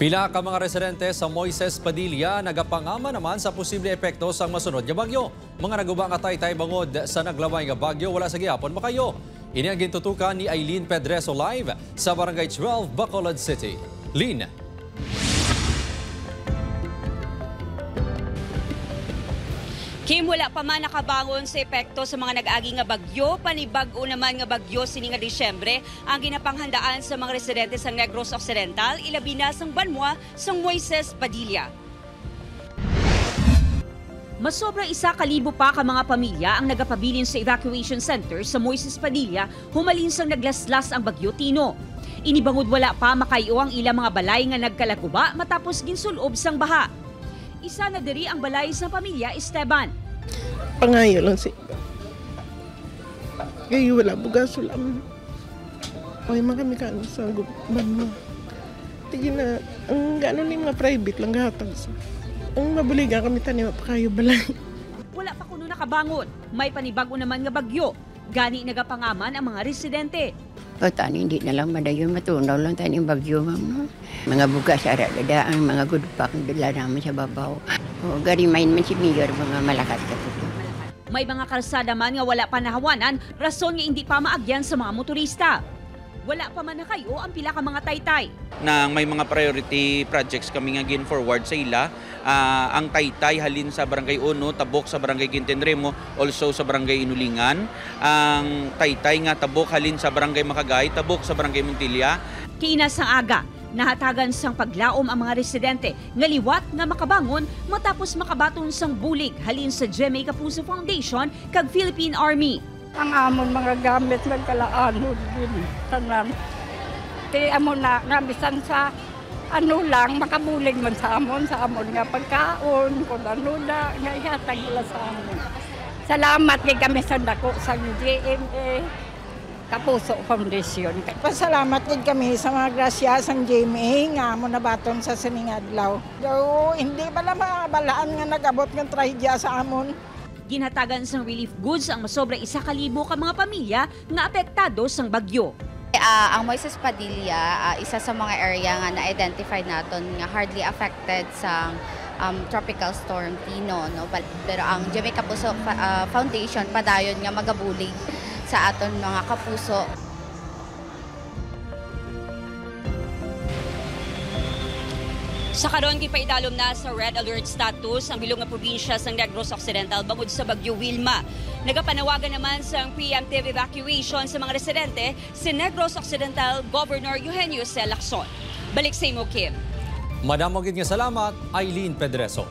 Pila ka mga residente sa Moises Padilla nagapangama naman sa posible epekto sa masunod nga bagyo. Mga naguba nga taytay bangod sa naglaway nga bagyo wala sa gihapon makayo. Ini ang gintutukan ni Eileen Pedreso live sa Barangay 12, Bacolod City. Lynn. Kim, wala pa man nakabangon sa epekto sa mga nag-agi nga bagyo, panibag-o naman nga bagyo sini nga Disyembre ang ginapanghandaan sa mga residente sa Negros Occidental, ilabi na sang banwa sang Moises Padilla. Masobra 1,000 pa ka mga pamilya ang nagapabilin sa evacuation center sa Moises Padilla humalin sang naglaslas ang bagyo Tino. Inibangod wala pa makayo ang ilang mga balay nga nagkalaguba matapos ginsulob sang baha. Isa na diri ang balay sa pamilya Esteban. Pangayo lang si iba. Kayo wala bugas ulam. Ay kami kano sa guban mo. Tigil na, ang gano'n ni mga private lang gahatag sa. Ang mabuliga kami tanim pa kayo balay. Wala pa kuno nakabangon. May panibago naman nga bagyo. Gani nagapangaman ang mga residente. Tani hindi na lang madayon matunaw lang tani yung bagyo ma'am. Mga bugas aralada ang mga good pack dala namin sa babaw. O gari main man si Mayor mga malakas ka po. May mga kalsada man nga wala pa nahawanan, rason nga hindi pa maagyan sa mga motorista. Wala pa man na kayo ang pila ka mga taytay. Nang may mga priority projects kami nga gin-forward sa ila, ang taytay halin sa Barangay Uno, tabok sa Barangay Quintenremo, also sa Barangay Inulingan. Ang taytay nga tabok halin sa Barangay Makagay, tabok sa Barangay Montilla. Kiinas ang aga, nahatagan sang paglaom ang mga residente nga liwat nga makabangon matapos makabaton sang bulig halin sa GMA Kapuso Foundation kag Philippine Army. Ang amon mga gamit nagkalaanod din tanan. Kaya amon na bisan sa ano lang makabulig man sa amon nga pagkaon kung ano na nga ihatag nila sa amon. Salamat kay kami sa dako sa GMA Kapuso Foundation. Pasalamat din kami sa mga grasya sa GMA nga amon nabaton sa siningadlaw. Hindi bala mabalaan nga nagabot ng trahedya sa amon. Ginhatagan sang relief goods ang masobra 1,000 ka mga pamilya nga apektado sang bagyo. Ang Moises Padilla, isa sa mga area nga na-identify naton nga hardly affected sa tropical storm Tino. No? Pero ang GMA Kapuso Foundation padayon nga magabulig sa aton mga kapuso. Sa karon gipaidalom na sa red alert status ang bilog nga probinsya sa Negros Occidental bangod sa bagyo Wilma. Nagapanawagan naman sa preemptive evacuation sa mga residente si Negros Occidental Governor Eugenio C. Lacson. Balik sa imo, Kim. Madam, nga salamat, Eileen Pedreso.